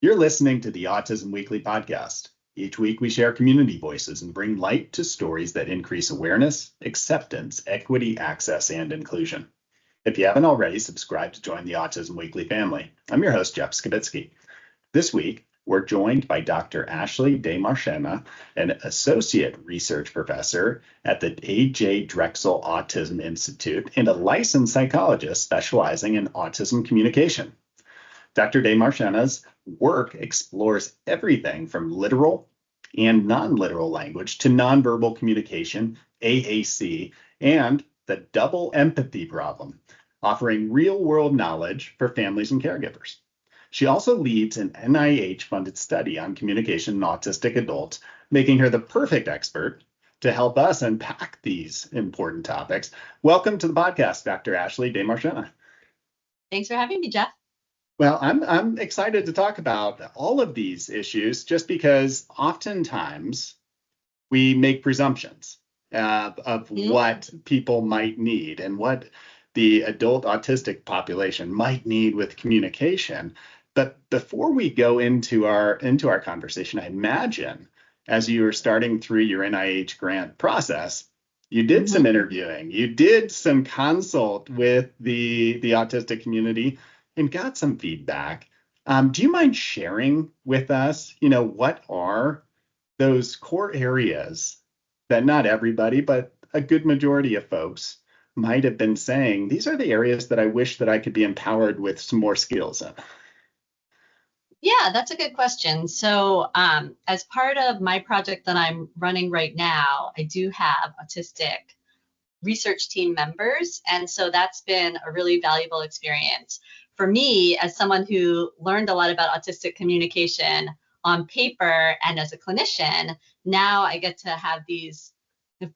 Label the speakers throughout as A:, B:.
A: You're listening to the Autism Weekly podcast. Each week, we share community voices and bring light to stories that increase awareness, acceptance, equity, access, and inclusion. If you haven't already, subscribe to join the Autism Weekly family. I'm your host, Jeff Skibitsky. This week, we're joined by Dr. Ashley de Marchena, an associate research professor at the A.J. Drexel Autism Institute and a licensed psychologist specializing in autism communication. Dr. de Marchena's work explores everything from literal and non-literal language to nonverbal communication, AAC, and the double empathy problem, offering real-world knowledge for families and caregivers. She also leads an NIH-funded study on communication in autistic adults, making her the perfect expert to help us unpack these important topics. Welcome to the podcast, Dr. Ashley de Marchena.
B: Thanks for having me, Jeff.
A: Well, I'm excited to talk about all of these issues just because oftentimes we make presumptions of what people might need and what the adult autistic population might need with communication. But before we go into our conversation, I imagine as you were starting through your NIH grant process, you did some interviewing, you did some consult with the autistic community and got some feedback. Do you mind sharing with us, what are those core areas that not everybody, but a good majority of folks might have been saying, these are the areas that I wish that I could be empowered with some more skills in?
B: Yeah, that's a good question. So as part of my project that I'm running right now, I do have autistic research team members. And so that's been a really valuable experience for me as someone who learned a lot about autistic communication on paper and as a clinician. Now I get to have these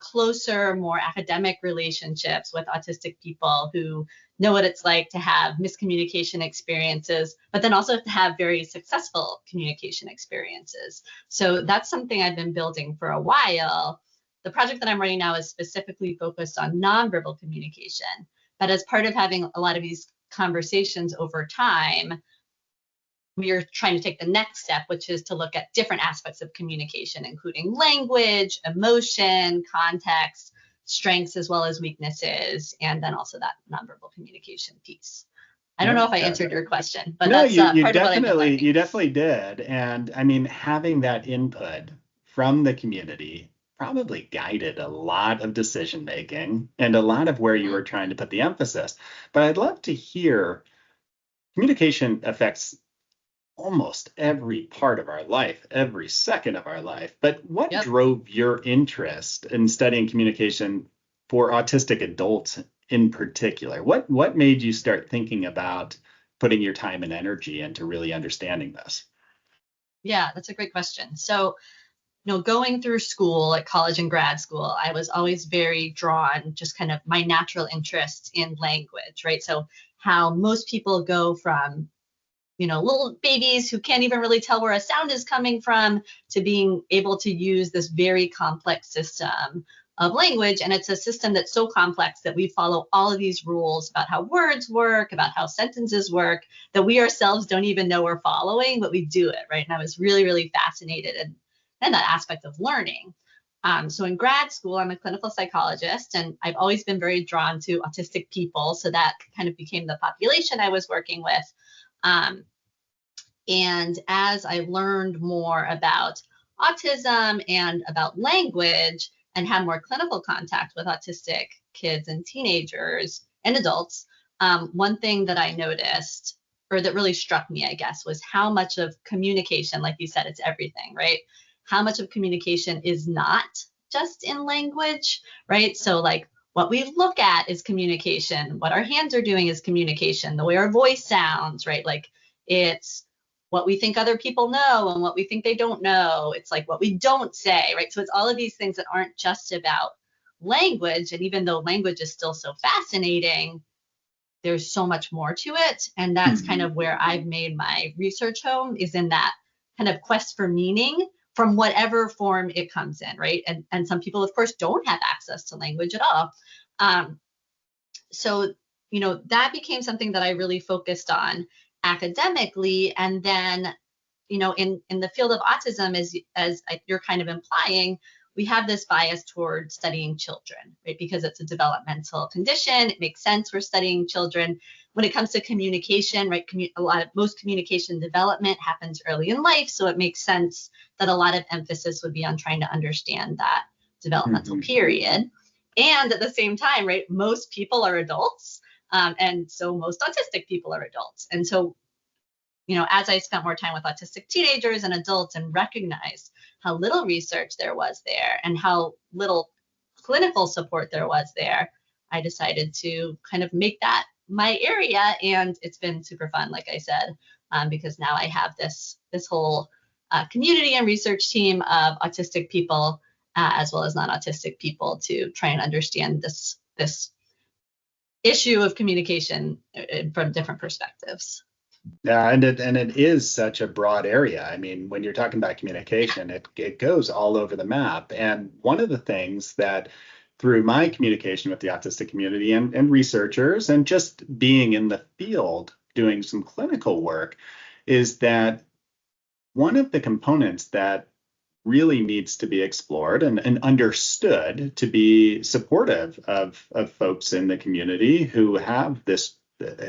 B: closer, more academic relationships with autistic people who know what it's like to have miscommunication experiences, but then also to have very successful communication experiences. So that's something I've been building for a while. The project that I'm running now is specifically focused on nonverbal communication. But as part of having a lot of these conversations over time, we are trying to take the next step, which is to look at different aspects of communication, including language, emotion, context, strengths as well as weaknesses, and then also that nonverbal communication piece. I don't know if I answered your question, but
A: no,
B: that's
A: you
B: part
A: definitely,
B: of what I've been learning.
A: You definitely did. And I mean, having that input from the community probably guided a lot of decision making and a lot of where you were trying to put the emphasis. But I'd love to hear, communication affects almost every part of our life, every second of our life. But what drove your interest in studying communication for autistic adults in particular? What made you start thinking about putting your time and energy into really understanding this?
B: Yeah, that's a great question. So, going through school, like college and grad school, I was always very drawn, just kind of my natural interest in language, right? So how most people go from little babies who can't even really tell where a sound is coming from to being able to use this very complex system of language. And it's a system that's so complex that we follow all of these rules about how words work, about how sentences work, that we ourselves don't even know we're following, but we do it, right? And I was really, really fascinated in that aspect of learning. So in grad school, I'm a clinical psychologist, and I've always been very drawn to autistic people. So that kind of became the population I was working with. And as I learned more about autism and about language and had more clinical contact with autistic kids and teenagers and adults, one thing that I noticed, or that really struck me, I guess, was how much of communication, like you said, it's everything, right? How much of communication is not just in language, right? So like what we look at is communication, what our hands are doing is communication, the way our voice sounds, right? Like it's what we think other people know and what we think they don't know. It's like what we don't say, right? So it's all of these things that aren't just about language. And even though language is still so fascinating, there's so much more to it. And that's kind of where I've made my research home, is in that kind of quest for meaning from whatever form it comes in, right? And some people, of course, don't have access to language at all. So that became something that I really focused on academically. And then, in the field of autism, as you're kind of implying, we have this bias toward studying children, right? Because it's a developmental condition. It makes sense we're studying children. When it comes to communication, right? Most communication development happens early in life. So it makes sense that a lot of emphasis would be on trying to understand that developmental period. And at the same time, right, most people are adults. And so most autistic people are adults. And so, as I spent more time with autistic teenagers and adults and recognized how little research there was there and how little clinical support there was there, I decided to kind of make that my area. And it's been super fun, like I said, because now I have this whole community and research team of autistic people as well as non-autistic people to try and understand this issue of communication from different perspectives.
A: Yeah, and it is such a broad area. I mean, when you're talking about communication, it goes all over the map. And one of the things that through my communication with the autistic community and researchers and just being in the field doing some clinical work is that one of the components that really needs to be explored and understood to be supportive of folks in the community who have this,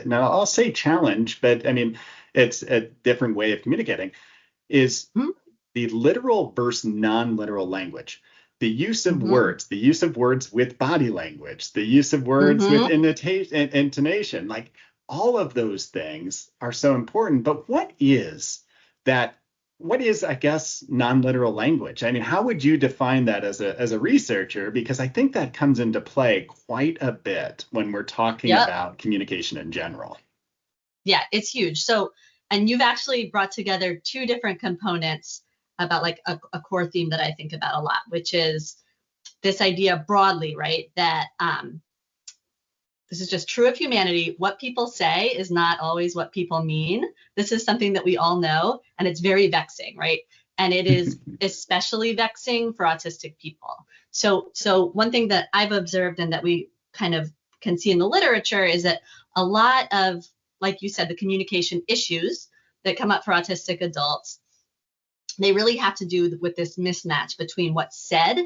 A: now I'll say challenge, but I mean, it's a different way of communicating, is the literal versus non-literal language. The use of words, the use of words with body language, the use of words with intonation, like all of those things are so important. But what is, I guess, non-literal language? I mean, how would you define that as a researcher? Because I think that comes into play quite a bit when we're talking about communication in general.
B: Yeah, it's huge. So, and you've actually brought together two different components about like a core theme that I think about a lot, which is this idea broadly, right? That this is just true of humanity. What people say is not always what people mean. This is something that we all know, and it's very vexing, right? And it is especially vexing for autistic people. So one thing that I've observed and that we kind of can see in the literature is that a lot of, like you said, the communication issues that come up for autistic adults, they really have to do with this mismatch between what's said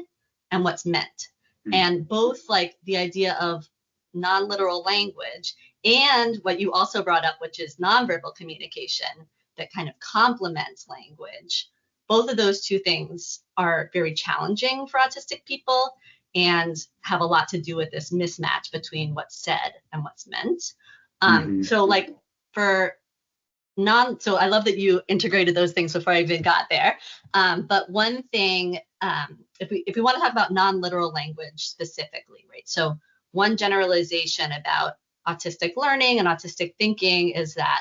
B: and what's meant. And both like the idea of non-literal language and what you also brought up, which is nonverbal communication that kind of complements language. Both of those two things are very challenging for autistic people and have a lot to do with this mismatch between what's said and what's meant. So like so I love that you integrated those things before I even got there. But one thing, if we want to talk about non-literal language specifically, right? So one generalization about autistic learning and autistic thinking is that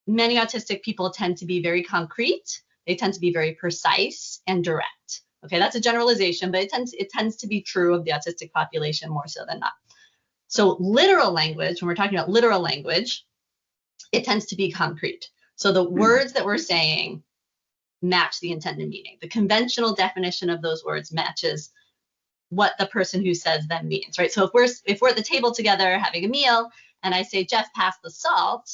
B: many autistic people tend to be very concrete. They tend to be very precise and direct. Okay, that's a generalization, but it tends to be true of the autistic population more so than not. So literal language, when we're talking about literal language, it tends to be concrete. So the words that we're saying match the intended meaning. The conventional definition of those words matches what the person who says them means, right? So if we're at the table together having a meal and I say, Jeff, pass the salt,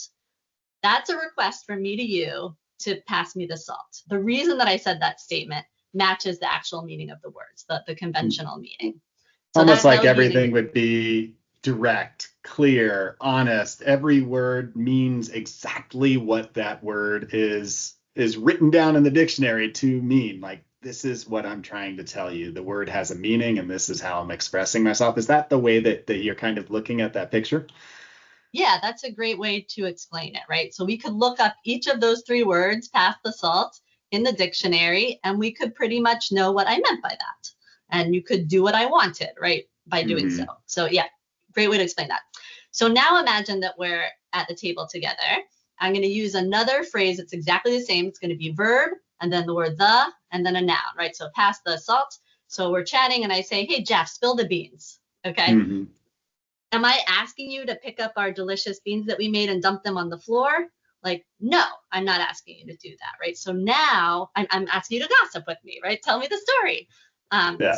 B: that's a request from me to you to pass me the salt. The reason that I said that statement matches the actual meaning of the words, the conventional meaning.
A: So almost like everything would be direct, clear, honest. Every word means exactly what that word is written down in the dictionary to mean. Like, this is what I'm trying to tell you. The word has a meaning, and this is how I'm expressing myself. Is that the way that you're kind of looking at that picture?
B: Yeah, that's a great way to explain it, right? So we could look up each of those three words, pass the salt, in the dictionary, and we could pretty much know what I meant by that. And you could do what I wanted, right, by doing so. So yeah, great way to explain that. So now imagine that we're at the table together. I'm going to use another phrase that's exactly the same. It's going to be verb, and then the word the, and then a noun, right? So pass the salt. So we're chatting, and I say, hey, Jeff, spill the beans, okay? Am I asking you to pick up our delicious beans that we made and dump them on the floor? Like, no, I'm not asking you to do that, right? So now I'm asking you to gossip with me, right? Tell me the story.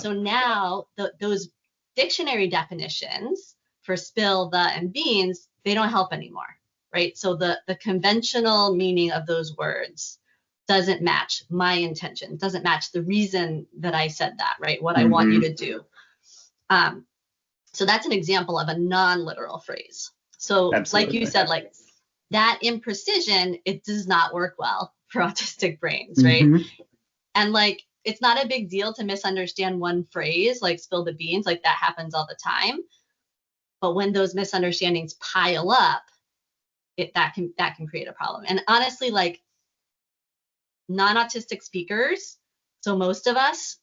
B: So now those dictionary definitions for spill, the, and beans, they don't help anymore, right? So the conventional meaning of those words doesn't match my intention, doesn't match the reason that I said that, right? What I want you to do. So that's an example of a non-literal phrase. So
A: Absolutely.
B: like you said, like that imprecision, it does not work well for autistic brains, right? And like, it's not a big deal to misunderstand one phrase, like spill the beans, like that happens all the time. But when those misunderstandings pile up, that can create a problem. And honestly, like non-autistic speakers, so most of us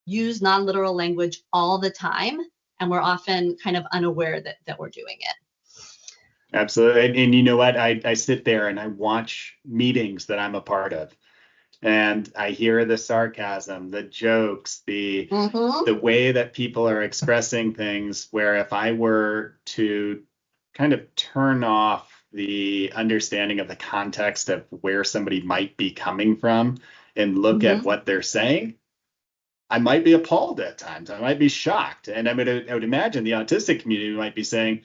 B: use non-literal language all the time, and we're often kind of unaware that we're doing it.
A: Absolutely. And you know what? I sit there and I watch meetings that I'm a part of. And I hear the sarcasm, the jokes, the way that people are expressing things, where if I were to kind of turn off the understanding of the context of where somebody might be coming from and look at what they're saying, I might be appalled at times. I might be shocked. And I would imagine the autistic community might be saying,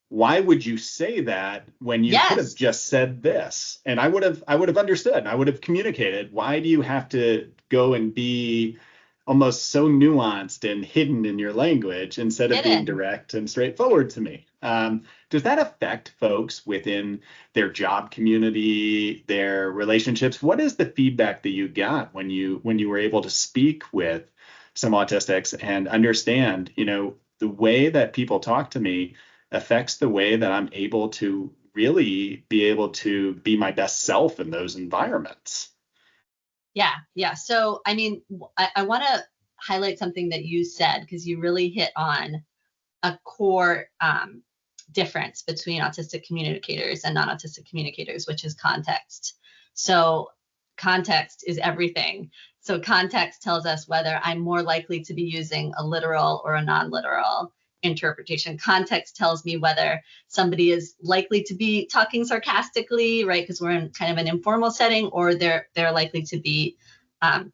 A: why would you say that when you could have just said this? And I would have understood. I would have communicated. Why do you have to go and be almost so nuanced and hidden in your language instead of being direct and straightforward to me? Does that affect folks within their job community, their relationships? What is the feedback that you got when you were able to speak with some autistics and understand, the way that people talk to me affects the way that I'm able to really be able to be my best self in those environments?
B: Yeah. So, I mean, I want to highlight something that you said, because you really hit on a core difference between autistic communicators and non-autistic communicators, which is context. So context is everything. So context tells us whether I'm more likely to be using a literal or a non-literal interpretation. Context tells me whether somebody is likely to be talking sarcastically, right? Because we're in kind of an informal setting, or they're likely to be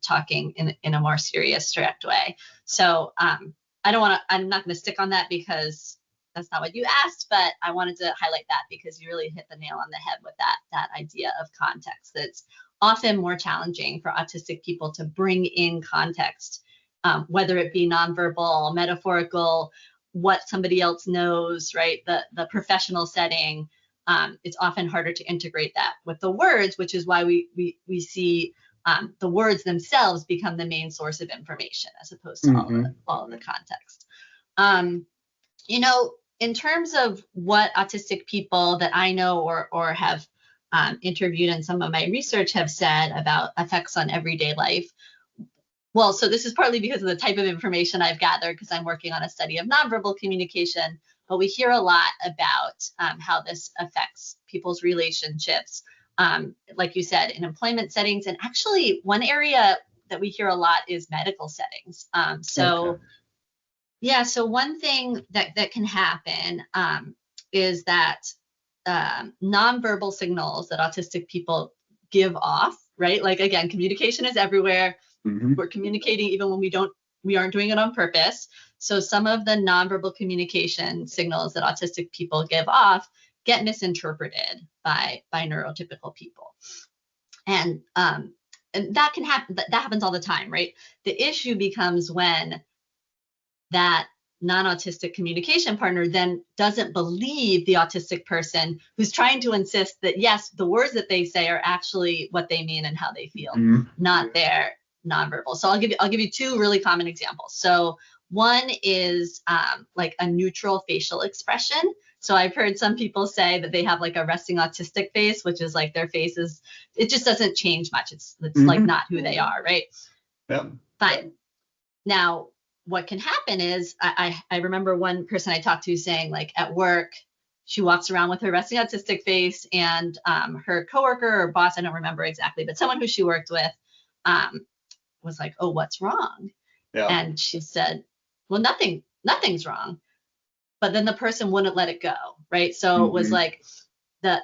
B: talking in a more serious, direct way. So I'm not going to stick on that because that's not what you asked, but I wanted to highlight that because you really hit the nail on the head with that idea of context. That's often more challenging for autistic people to bring in context, whether it be nonverbal, metaphorical, what somebody else knows, right? The professional setting. It's often harder to integrate that with the words, which is why we see the words themselves become the main source of information as opposed to all of the context. In terms of what autistic people that I know or have interviewed in some of my research have said about effects on everyday life. Well, so this is partly because of the type of information I've gathered, because I'm working on a study of nonverbal communication, but we hear a lot about how this affects people's relationships, like you said, in employment settings. And actually, one area that we hear a lot is medical settings. So one thing that can happen is that nonverbal signals that autistic people give off, right? Like, again, communication is everywhere. We're communicating even when we aren't doing it on purpose. So some of the nonverbal communication signals that autistic people give off get misinterpreted by neurotypical people. And that can happen. That happens all the time, right? The issue becomes when that non-autistic communication partner then doesn't believe the autistic person who's trying to insist that, yes, the words that they say are actually what they mean and how they feel, not their nonverbal. So I'll give you two really common examples. So one is like a neutral facial expression. So I've heard some people say that they have like a resting autistic face, which is like their face it just doesn't change much. It's like not who they are, right?
A: Yeah.
B: Fine. Now, what can happen is I remember one person I talked to saying, like, at work, she walks around with her resting autistic face, and her coworker or boss, I don't remember exactly, but someone who she worked with was like, "Oh, what's wrong?"
A: Yeah.
B: And she said, "Well, nothing's wrong." But then the person wouldn't let it go, right? So it was like the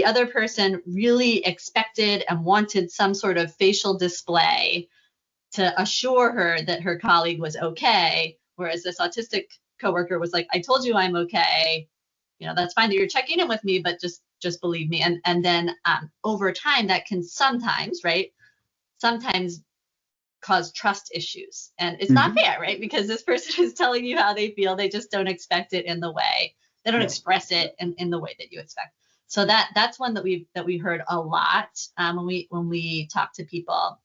B: other person really expected and wanted some sort of facial display to assure her that her colleague was okay, whereas this autistic coworker was like, I told you I'm okay. That's fine that you're checking in with me, but just believe me. And then over time, that can sometimes, right? Sometimes cause trust issues. And it's not
A: Mm-hmm.
B: fair, right? Because this person is telling you how they feel. They just don't expect it in the way. They don't
A: Yeah.
B: express it in the way that you expect. So that's one that we heard a lot when we talk to people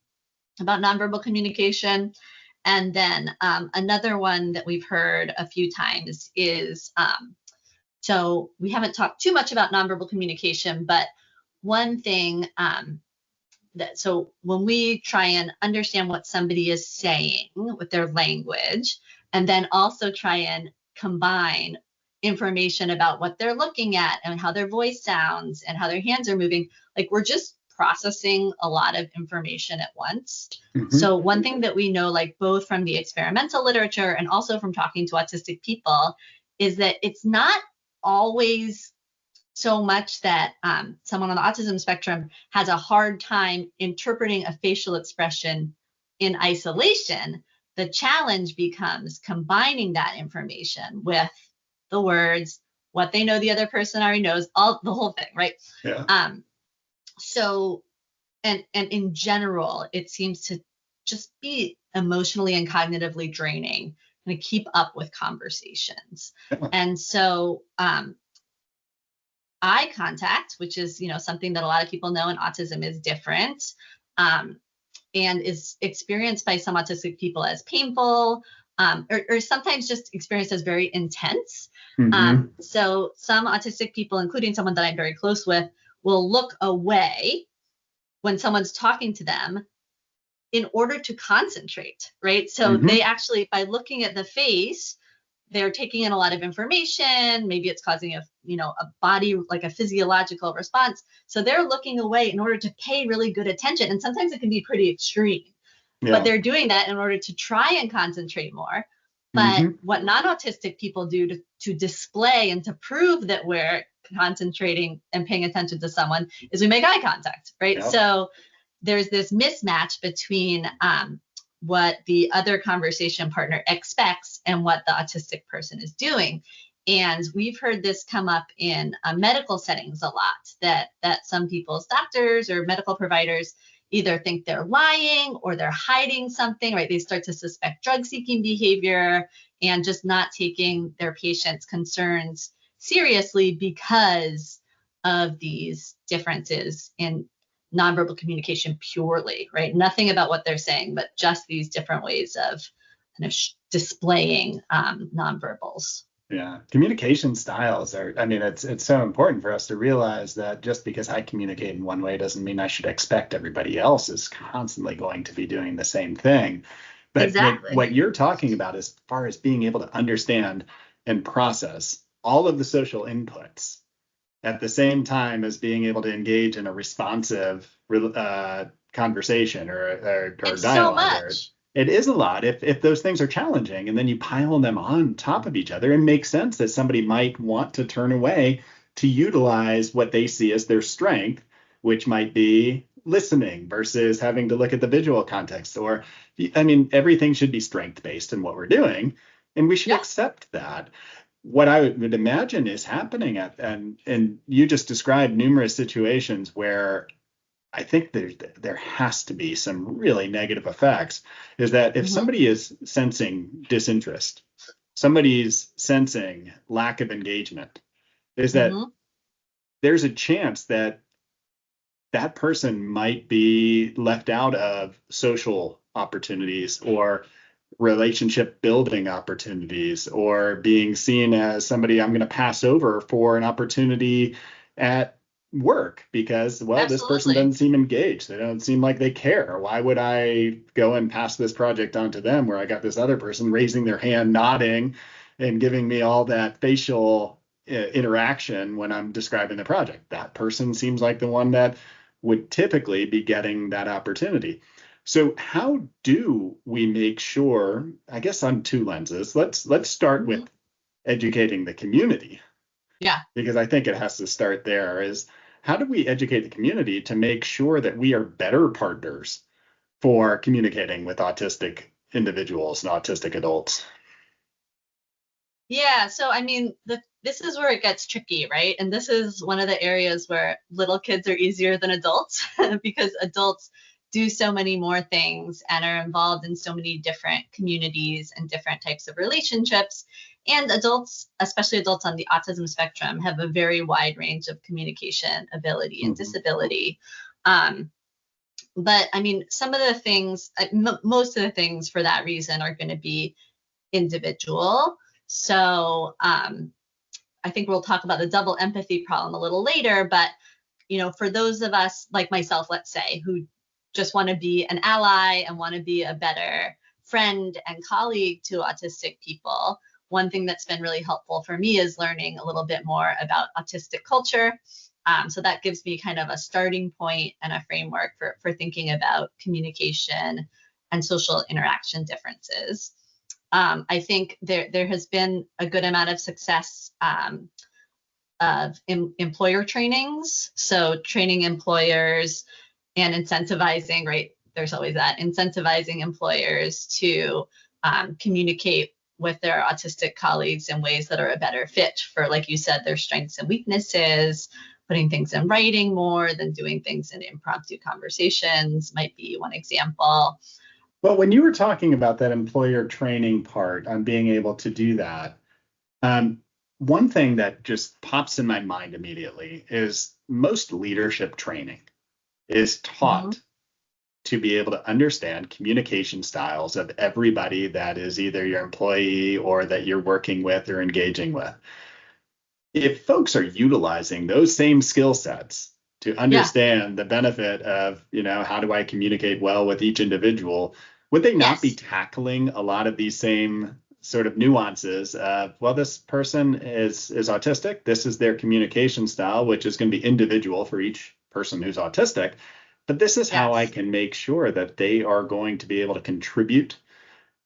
B: about nonverbal communication. And then another one that we've heard a few times is so we haven't talked too much about nonverbal communication, but one thing so when we try and understand what somebody is saying with their language, and then also try and combine information about what they're looking at and how their voice sounds and how their hands are moving, like we're just processing a lot of information at once.
A: Mm-hmm.
B: So one thing that we know, like both from the experimental literature and also from talking to autistic people, is that it's not always so much that someone on the autism spectrum has a hard time interpreting a facial expression in isolation. The challenge becomes combining that information with the words, what they know the other person already knows, all the whole thing, right?
A: Yeah.
B: So and in general, it seems to just be emotionally and cognitively draining to keep up with conversations.
A: Yeah.
B: And so eye contact, which is something that a lot of people know in autism is different, and is experienced by some autistic people as painful, or sometimes just experienced as very intense.
A: Mm-hmm.
B: So some autistic people, including someone that I'm very close with, will look away when someone's talking to them in order to concentrate, right? So
A: Mm-hmm.
B: they actually, by looking at the face, they're taking in a lot of information. Maybe it's causing a body, like a physiological response. So they're looking away in order to pay really good attention. And sometimes it can be pretty extreme, but
A: Yeah.
B: they're doing that in order to try and concentrate more. But
A: Mm-hmm.
B: what non-autistic people do to display and to prove that we're concentrating and paying attention to someone is we make eye contact, right?
A: Yeah.
B: So there's this mismatch between what the other conversation partner expects and what the autistic person is doing. And we've heard this come up in medical settings a lot, that some people's doctors or medical providers either think they're lying or they're hiding something, right? They start to suspect drug-seeking behavior and just not taking their patients' concerns seriously because of these differences in nonverbal communication purely, right? Nothing about what they're saying, but just these different ways of kind of displaying nonverbals.
A: Yeah. Communication styles are, I mean, it's so important for us to realize that just because I communicate in one way doesn't mean I should expect everybody else is constantly going to be doing the same thing. But
B: Exactly.
A: what you're talking about as far as being able to understand and process all of the social inputs at the same time as being able to engage in a responsive conversation or
B: It's so
A: dialogue. Or
B: much.
A: it is a lot if those things are challenging, and then you pile them on top of each other. It makes sense that somebody might want to turn away to utilize what they see as their strength, which might be listening versus having to look at the visual context. Or, I mean, everything should be strength based in what we're doing, and we should
B: Yeah.
A: accept that. What I would imagine is happening and you just described numerous situations where I think there has to be some really negative effects, is that if
B: Mm-hmm.
A: somebody is sensing disinterest, somebody's sensing lack of engagement, is that
B: Mm-hmm.
A: there's a chance that that person might be left out of social opportunities or relationship building opportunities, or being seen as somebody I'm going to pass over for an opportunity at work because, well, this person
B: Absolutely.
A: doesn't seem engaged. They don't seem like they care. Why would I go and pass this project on to them where I got this other person raising their hand, nodding, and giving me all that facial interaction when I'm describing the project? That person seems like the one that would typically be getting that opportunity. So how do we make sure, I guess on two lenses, let's start
B: Mm-hmm.
A: with educating the community,
B: Yeah.
A: because I think it has to start there, is how do we educate the community to make sure that we are better partners for communicating with autistic individuals and autistic adults?
B: Yeah, so I mean, this is where it gets tricky, right? And this is one of the areas where little kids are easier than adults because adults do so many more things and are involved in so many different communities and different types of relationships. And adults, especially adults on the autism spectrum, have a very wide range of communication ability and
A: Mhm.
B: disability. Um, but I mean, some of the things, most of the things for that reason are going to be individual. So I think we'll talk about the double empathy problem a little later. But for those of us like myself, let's say, who just want to be an ally and want to be a better friend and colleague to autistic people, one thing that's been really helpful for me is learning a little bit more about autistic culture. So that gives me kind of a starting point and a framework for thinking about communication and social interaction differences. I think there has been a good amount of success of employer trainings. So training employers and incentivizing, right? There's always that incentivizing employers to communicate with their autistic colleagues in ways that are a better fit for, like you said, their strengths and weaknesses. Putting things in writing more than doing things in impromptu conversations might be one example.
A: Well, when you were talking about that employer training part on being able to do that, um, one thing that just pops in my mind immediately is most leadership training is
B: Mm-hmm.
A: taught to be able to understand communication styles of everybody that is either your employee or that you're working with or engaging with. If folks are utilizing those same skill sets to
B: Yeah.
A: understand the benefit of, how do I communicate well with each individual, would they not be
B: Yes.
A: tackling a lot of these same sort of nuances of, well, this person is autistic, this is their communication style, which is going to be individual for each person who's autistic, but this is how I
B: Yes.
A: can make sure that they are going to be able to contribute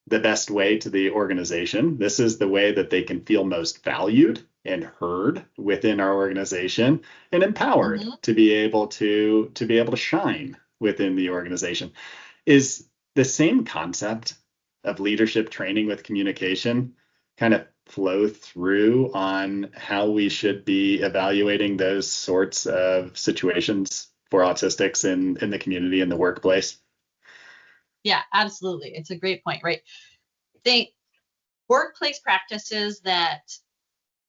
A: the best way to the organization. This is the way that they can feel most valued and heard within our organization and empowered
B: Mm-hmm.
A: to be able to shine within the organization. Is the same concept of leadership training with communication kind of flow through on how we should be evaluating those sorts of situations for autistics in the community in the workplace?
B: Yeah, absolutely. It's a great point, right? Think workplace practices that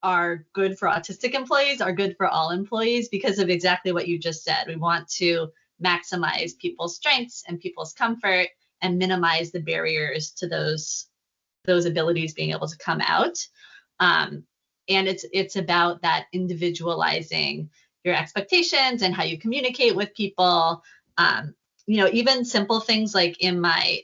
B: are good for autistic employees are good for all employees because of exactly what you just said. We want to maximize people's strengths and people's comfort and minimize the barriers to those abilities being able to come out. Um, and it's about that individualizing your expectations and how you communicate with people. Even simple things like in my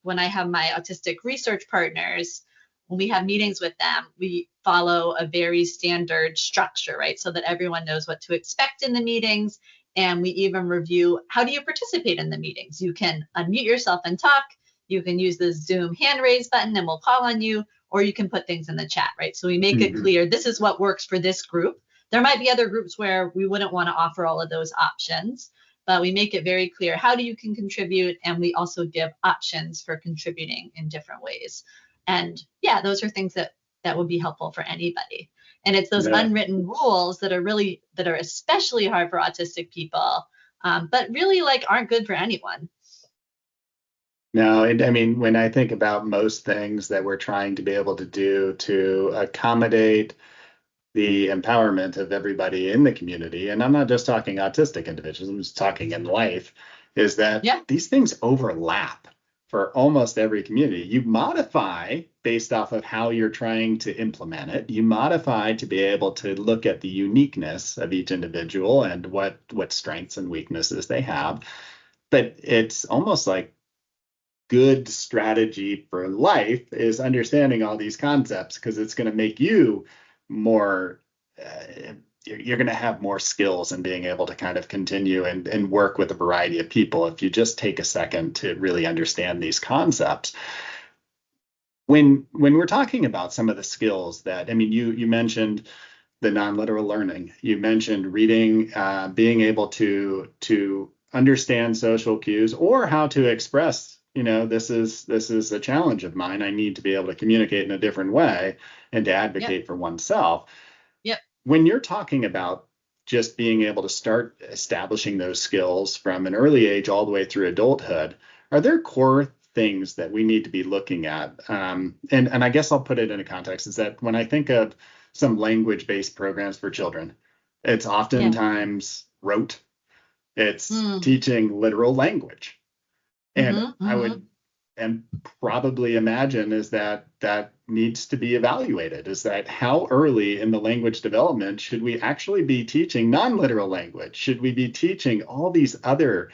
B: when I have my autistic research partners, when we have meetings with them, we follow a very standard structure, right? So that everyone knows what to expect in the meetings. And we even review, how do you participate in the meetings? You can unmute yourself and talk. You can use the Zoom hand raise button and we'll call on you, or you can put things in the chat, right? So we make it
A: Mm-hmm.
B: clear this is what works for this group. There might be other groups where we wouldn't want to offer all of those options, but we make it very clear how do you can contribute, and we also give options for contributing in different ways. And yeah, those are things that would be helpful for anybody. And it's those
A: Yeah.
B: unwritten rules that are especially hard for autistic people, but really like aren't good for anyone.
A: No, I mean, when I think about most things that we're trying to be able to do to accommodate the empowerment of everybody in the community, and I'm not just talking autistic individuals, I'm just talking in life, is that
B: Yeah.
A: these things overlap for almost every community. You modify based off of how you're trying to implement it. You modify to be able to look at the uniqueness of each individual and what strengths and weaknesses they have. But it's almost like good strategy for life is understanding all these concepts because it's going to make you more you're going to have more skills in being able to kind of continue and work with a variety of people if you just take a second to really understand these concepts. When we're talking about some of the skills that, I mean, you mentioned the non-literal learning, you mentioned reading, being able to understand social cues or how to express this is a challenge of mine. I need to be able to communicate in a different way and to
B: Yep.
A: advocate for oneself.
B: Yep.
A: When you're talking about just being able to start establishing those skills from an early age all the way through adulthood, are there core things that we need to be looking at? And I guess I'll put it in a context is that when I think of some language-based programs for children, it's
B: Yeah.
A: oftentimes rote. It's
B: Mm.
A: teaching literal language. And
B: Mm-hmm.
A: I
B: Mm-hmm.
A: would and probably imagine is that that needs to be evaluated. Is that how early in the language development should we actually be teaching non-literal language? Should we be teaching all these other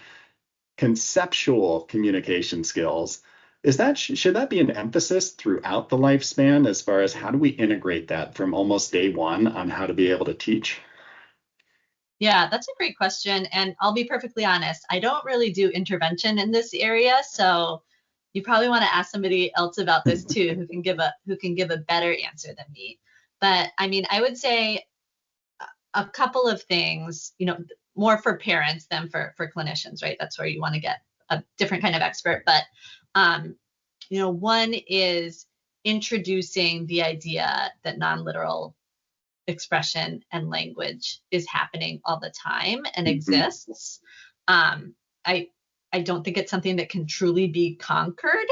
A: conceptual communication skills? Should that be an emphasis throughout the lifespan as far as how do we integrate that from almost day one on how to be able to teach?
B: Yeah, that's a great question. And I'll be perfectly honest, I don't really do intervention in this area. So you probably want to ask somebody else about this too, who can give a better answer than me. But I mean, I would say a couple of things, more for parents than for clinicians, right? That's where you want to get a different kind of expert. But um, one is introducing the idea that non-literal expression and language is happening all the time and
A: Mhm.
B: exists. Um, I I don't think it's something that can truly be conquered,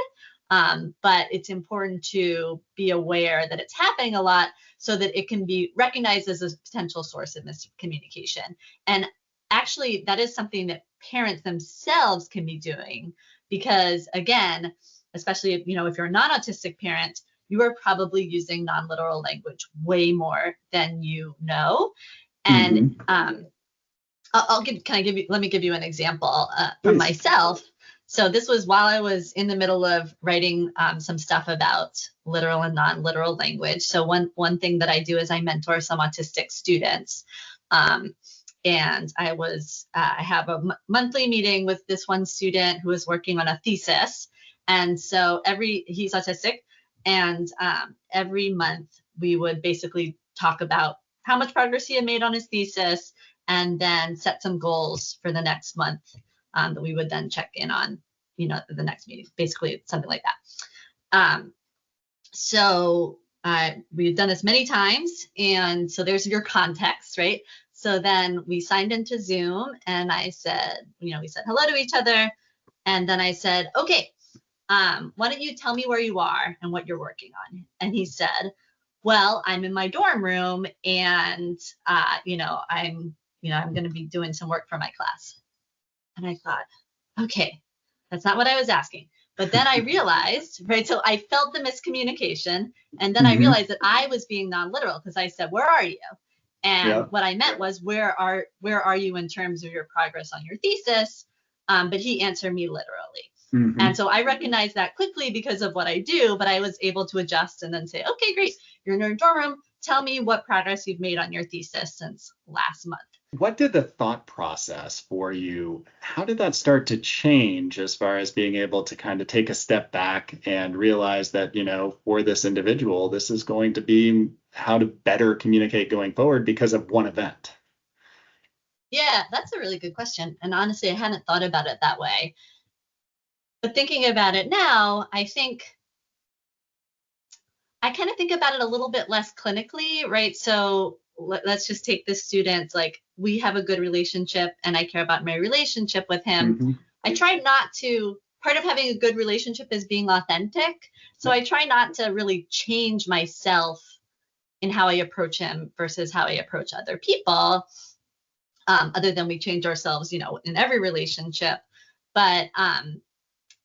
B: but it's important to be aware that it's happening a lot so that it can be recognized as a potential source of miscommunication. And actually, that is something that parents themselves can be doing because, again, especially if you're a non-autistic parent, you are probably using non-literal language way more than you know. And
A: Mhm.
B: let me give you an example from
A: Please.
B: myself. So this was while I was in the middle of writing some stuff about literal and non-literal language. So one thing that I do is I mentor some autistic students. Um, and I have a monthly meeting with this one student who is working on a thesis. And so he's autistic. And every month we would basically talk about how much progress he had made on his thesis and then set some goals for the next month that we would then check in on, the next meeting, basically something like that. So we've done this many times. And so there's your context, right? So then we signed into Zoom and I said, we said hello to each other. And then I said, okay, why don't you tell me where you are and what you're working on? And he said, well, I'm in my dorm room and, I'm going to be doing some work for my class. And I thought, okay, that's not what I was asking. But then I realized, right? So I felt the miscommunication. And then I
A: Hmm.
B: realized that I was being non-literal because I said, where are you? And
A: Yeah.
B: what I meant was, where are you in terms of your progress on your thesis? But he answered me literally. And
A: Hmm.
B: so I recognized that quickly because of what I do, but I was able to adjust and then say, okay, great. You're in your dorm room. Tell me what progress you've made on your thesis since last month.
A: What did the thought process for you, how did that start to change as far as being able to kind of take a step back and realize that, for this individual, this is going to be how to better communicate going forward because of one event?
B: Yeah, that's a really good question. And honestly, I hadn't thought about it that way. But thinking about it now, I think I kind of think about it a little bit less clinically, right? So let's just take this student, like we have a good relationship and I care about my relationship with him.
A: Hmm.
B: I try not to, part of having a good relationship is being authentic. So I try not to really change myself in how I approach him versus how I approach other people, other than we change ourselves, in every relationship. But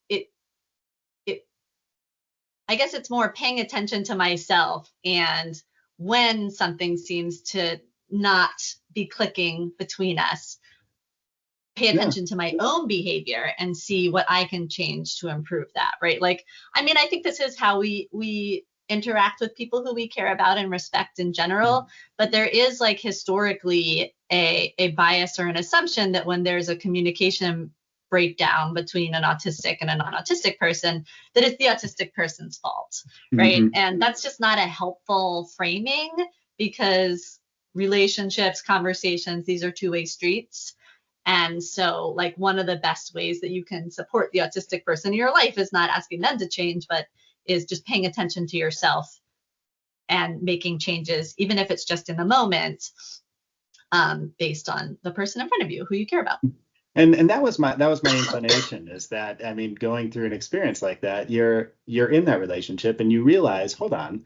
B: it, it I guess it's more paying attention to myself and when something seems to not be clicking between us, pay
A: Yeah.
B: attention to my own behavior and see what I can change to improve that, right? Like, I mean, I think this is how we interact with people who we care about and respect in general, but there is like historically a bias or an assumption that when there's a communication breakdown between an autistic and a non-autistic person, that it's the autistic person's fault, right?
A: Hmm.
B: And that's just not a helpful framing because relationships, conversations, these are two-way streets. And so, like, one of the best ways that you can support the autistic person in your life is not asking them to change, but is just paying attention to yourself and making changes, even if it's just in the moment, based on the person in front of you who you care about.
A: And that was my inclination, is that, I mean, going through an experience like that, you're in that relationship and you realize, hold on,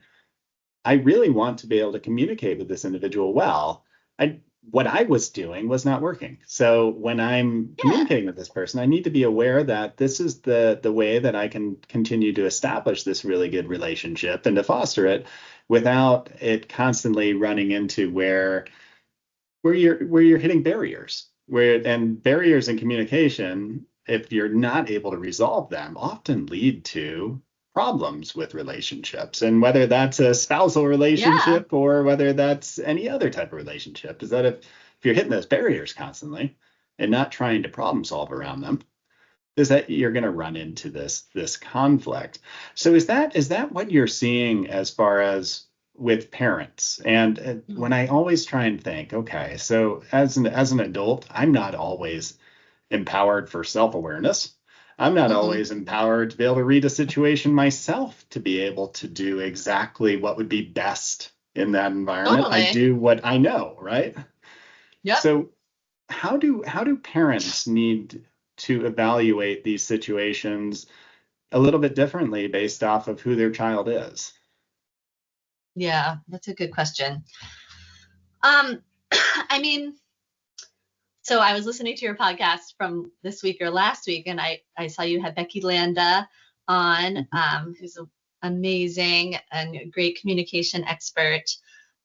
A: I really want to be able to communicate with this individual well. What I was doing was not working. So when I'm communicating with this person, I need to be aware that this is the way that I can continue to establish this really good relationship and to foster it without it constantly running into where you're hitting barriers. And barriers in communication, if you're not able to resolve them, often lead to problems with relationships. And whether that's a spousal relationship or whether that's any other type of relationship, is that if you're hitting those barriers constantly and not trying to problem solve around them, is that you're going to run into this conflict. So is that what you're seeing as far as with parents? And when I always try and think, okay, so as an adult, I'm not always empowered for self-awareness. I'm not always empowered to be able to read a situation myself to be able to do exactly what would be best in that environment.
B: Totally.
A: I do what I know, right?
B: Yep.
A: So how do parents need to evaluate these situations a little bit differently based off of who their child is?
B: Yeah, that's a good question. I mean, so I was listening to your podcast from this week or last week, and I saw you had Becky Landa on, who's an amazing and great communication expert.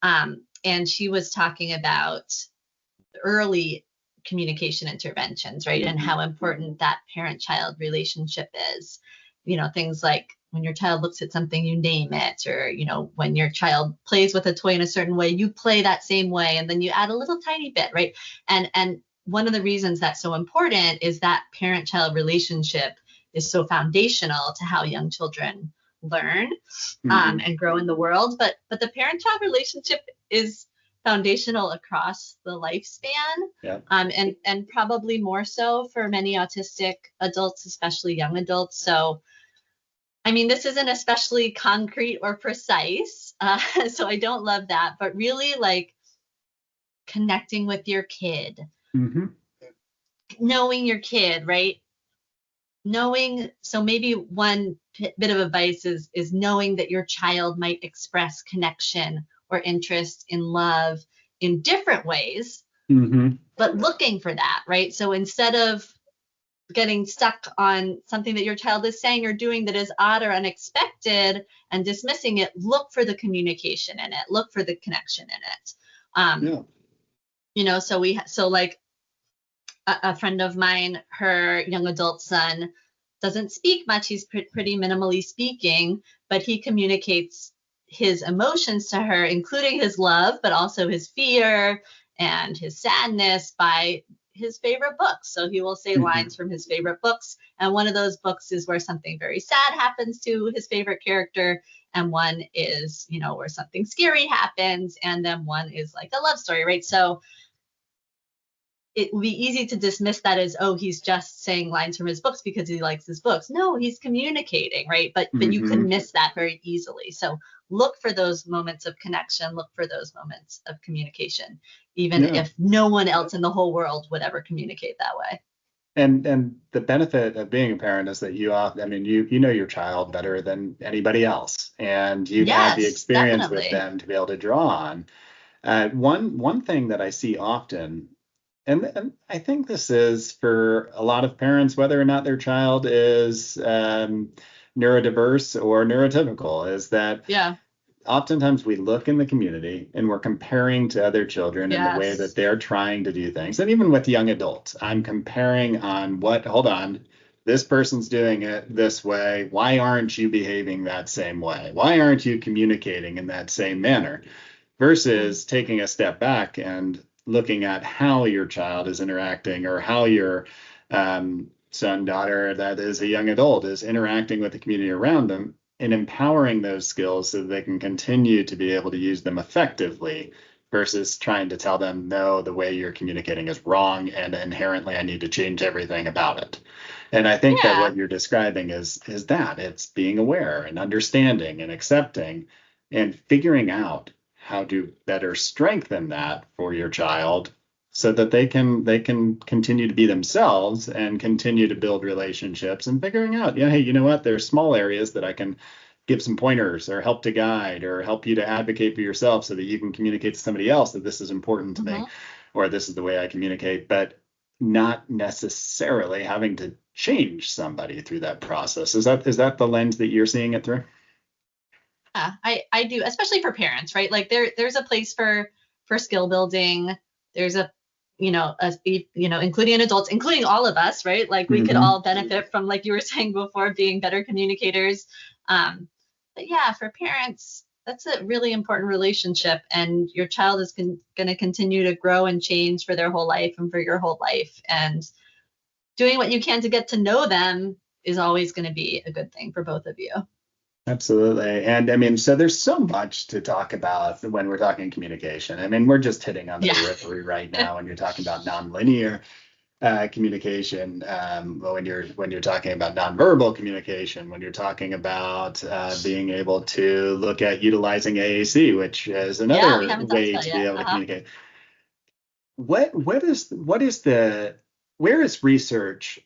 B: And she was talking about early communication interventions, right? And how important that parent-child relationship is. You know, things like when your child looks at something, you name it, or, you know, when your child plays with a toy in a certain way, you play that same way, and then you add a little tiny bit, right? And one of the reasons that's so important is that parent-child relationship is so foundational to how young children learn and grow in the world. But the parent-child relationship is foundational across the lifespan, and probably more so for many autistic adults, especially young adults. So, I mean, this isn't especially concrete or precise, so I don't love that, but really, like, connecting with your kid, knowing your kid, right? So maybe one bit of advice is knowing that your child might express connection or interest in love in different ways, but looking for that, right? So instead of getting stuck on something that your child is saying or doing that is odd or unexpected and dismissing it, look for the communication in it, look for the connection in it. You know, so like a friend of mine, her young adult son doesn't speak much. He's pretty minimally speaking, but he communicates his emotions to her, including his love, but also his fear and his sadness, by his favorite books. So he will say lines from his favorite books. And one of those books is where something very sad happens to his favorite character. And one is, you know, where something scary happens. And then one is like a love story, right? So it would be easy to dismiss that as, oh, he's just saying lines from his books because he likes his books. No, he's communicating, right? But you can miss that very easily. So look for those moments of connection, look for those moments of communication, even if no one else in the whole world would ever communicate that way.
A: And the benefit of being a parent is that you know your child better than anybody else, and you've had the experience with them to be able to draw on. One thing that I see often, and I think this is for a lot of parents, whether or not their child is neurodiverse or neurotypical, is that oftentimes we look in the community and we're comparing to other children in the way that they're trying to do things. And even with young adults, I'm comparing on hold on, this person's doing it this way. Why aren't you behaving that same way? Why aren't you communicating in that same manner? Versus taking a step back and looking at how your child is interacting, or how your son, daughter that is a young adult is interacting with the community around them, and empowering those skills so that they can continue to be able to use them effectively versus trying to tell them, no, the way you're communicating is wrong, and inherently I need to change everything about it. And I think that
B: Yeah.
A: what you're describing is that it's being aware and understanding and accepting and figuring out how to better strengthen that for your child so that they can continue to be themselves and continue to build relationships, and figuring out, yeah, hey, you know what? There's small areas that I can give some pointers or help to guide or help you to advocate for yourself so that you can communicate to somebody else that this is important to me
B: Hmm.
A: or this is the way I communicate, but not necessarily having to change somebody through that process. Is that the lens that you're seeing it through?
B: Yeah, I do, especially for parents, right? Like there's a place for skill building. There's including adults, including all of us, right? Like we could
A: Mm-hmm.
B: all benefit from, like you were saying before, being better communicators. Um, but yeah, for parents, that's a really important relationship, and your child is going to continue to grow and change for their whole life and for your whole life. And doing what you can to get to know them is always going to be a good thing for both of you.
A: Absolutely. And I mean, so there's so much to talk about when we're talking communication. I mean, we're just hitting on the
B: Yeah.
A: periphery right now when you're talking about nonlinear communication, when you're talking about nonverbal communication, when you're talking about being able to look at utilizing AAC, which is
B: Yeah, we
A: another
B: haven't talked
A: way
B: about it
A: to be
B: yet.
A: able to
B: Uh-huh.
A: communicate. Where is research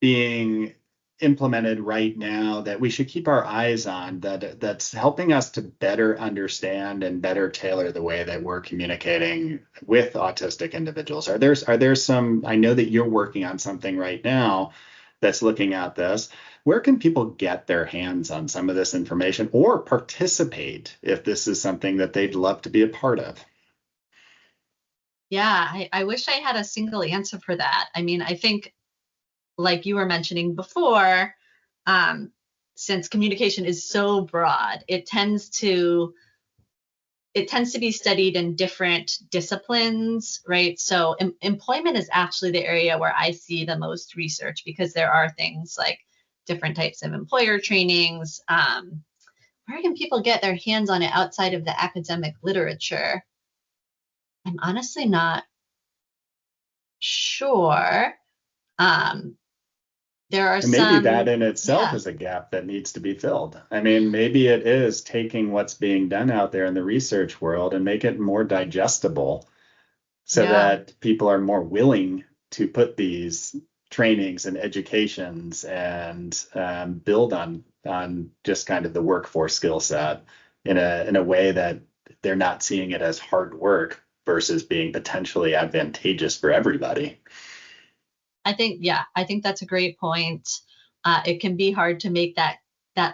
A: being implemented right now that we should keep our eyes on, that's helping us to better understand and better tailor the way that we're communicating with autistic individuals? Are there some, I know that you're working on something right now that's looking at this. Where can people get their hands on some of this information or participate if this is something that they'd love to be a part of?
B: Yeah, I wish I had a single answer for that. I mean, I think, like you were mentioning before, um, since communication is so broad, it tends to be studied in different disciplines, right? So employment is actually the area where I see the most research, because there are things like different types of employer trainings. Where can people get their hands on it outside of the academic literature? I'm honestly not sure. Um, there are
A: And maybe that
B: some,
A: in itself
B: yeah,
A: is a gap that needs to be filled. I mean, maybe it is taking what's being done out there in the research world and make it more digestible so
B: yeah.
A: that people are more willing to put these trainings and educations and build on just kind of the workforce skill set in a way that they're not seeing it as hard work versus being potentially advantageous for everybody.
B: I think that's a great point. It can be hard to make that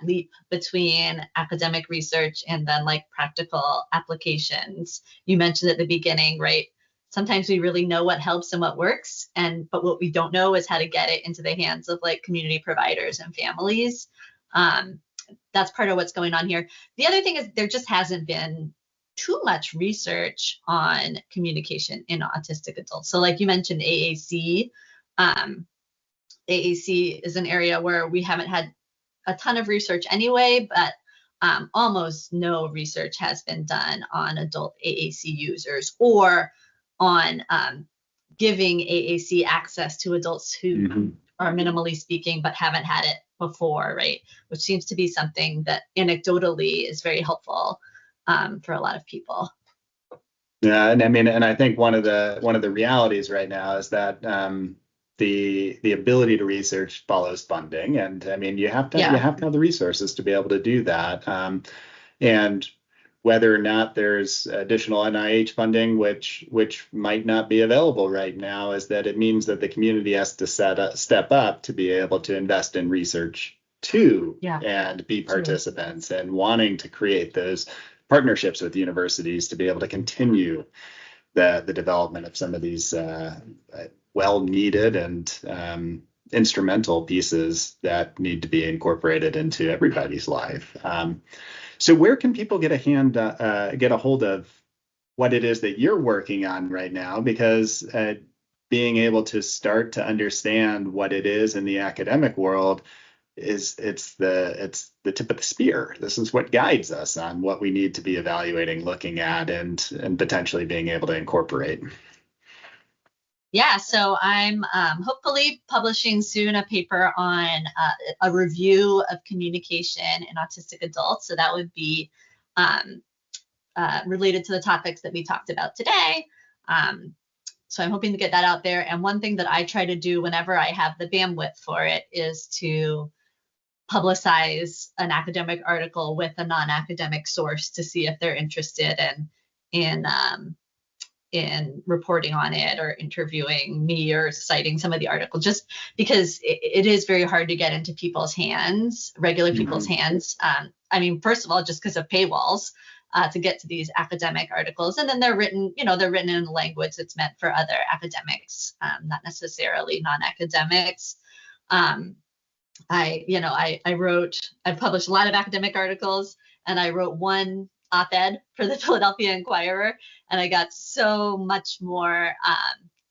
B: leap between academic research and then like practical applications. You mentioned at the beginning, right? Sometimes we really know what helps and what works, and but what we don't know is how to get it into the hands of like community providers and families. Um, that's part of what's going on here. The other thing is there just hasn't been too much research on communication in autistic adults. So, like you mentioned, AAC. Um, AAC is an area where we haven't had a ton of research anyway, but almost no research has been done on adult AAC users, or on giving AAC access to adults who
A: Mhm.
B: are minimally speaking but haven't had it before, right? Which seems to be something that anecdotally is very helpful for a lot of people.
A: Yeah, and I mean, and I think one of the realities right now is that the ability to research follows funding, and I mean, you
B: Yeah,
A: have to have the resources to be able to do that. And whether or not there's additional NIH funding, which might not be available right now, is that it means that the community has to step up to be able to invest in research too
B: yeah,
A: and be
B: true.
A: participants and wanting to create those partnerships with universities to be able to continue the development of some of these well needed and instrumental pieces that need to be incorporated into everybody's life. So where can people get a hold of what it is that you're working on right now? Because being able to start to understand what it is in the academic world it's the tip of the spear. This is what guides us on what we need to be evaluating, looking at, and potentially being able to incorporate.
B: Yeah, so I'm hopefully publishing soon a paper on a review of communication in autistic adults. So that would be related to the topics that we talked about today. So I'm hoping to get that out there. And one thing that I try to do whenever I have the bandwidth for it is to publicize an academic article with a non-academic source to see if they're interested in reporting on it or interviewing me or citing some of the article, just because it is very hard to get into people's hands, regular people's hands. I mean, first of all, just because of paywalls to get to these academic articles. And then they're written in a language that's meant for other academics, not necessarily non-academics. I've published a lot of academic articles, and I wrote one op-ed for the Philadelphia Inquirer, and I got so much more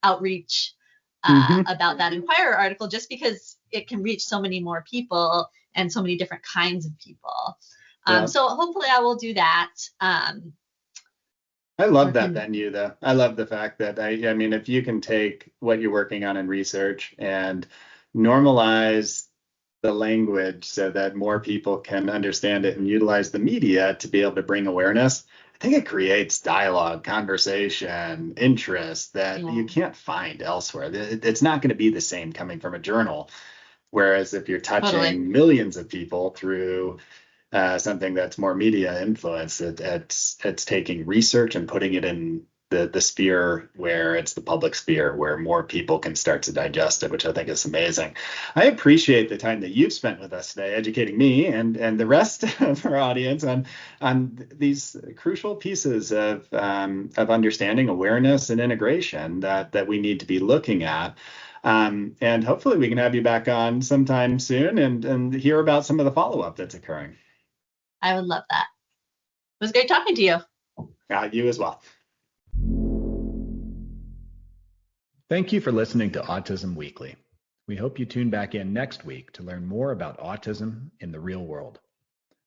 B: outreach about that Inquirer article, just because it can reach so many more people and so many different kinds of people. So hopefully I will do that.
A: I love that venue, though. I love the fact that, I mean, if you can take what you're working on in research and normalize the language so that more people can understand it and utilize the media to be able to bring awareness, I think it creates dialogue, conversation, interest that you can't find elsewhere. It's not going to be the same coming from a journal. Whereas if you're touching millions of people through something that's more media influenced, it's taking research and putting it in the sphere where it's the public sphere, where more people can start to digest it, which I think is amazing. I appreciate the time that you've spent with us today, educating me and the rest of our audience on these crucial pieces of understanding, awareness, and integration that we need to be looking at. And hopefully we can have you back on sometime soon and hear about some of the follow-up that's occurring.
B: I would love that. It was great talking to you.
A: You as well. Thank you for listening to Autism Weekly. We hope you tune back in next week to learn more about autism in the real world.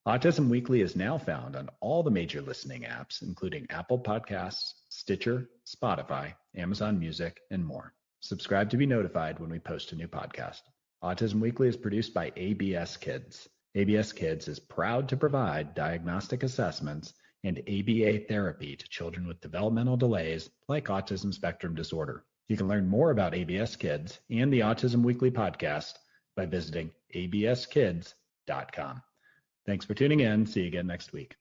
A: Autism Weekly is now found on all the major listening apps, including Apple Podcasts, Stitcher, Spotify, Amazon Music, and more. Subscribe to be notified when we post a new podcast. Autism Weekly is produced by ABS Kids. ABS Kids is proud to provide diagnostic assessments and ABA therapy to children with developmental delays like autism spectrum disorder. You can learn more about ABS Kids and the Autism Weekly podcast by visiting abskids.com. Thanks for tuning in. See you again next week.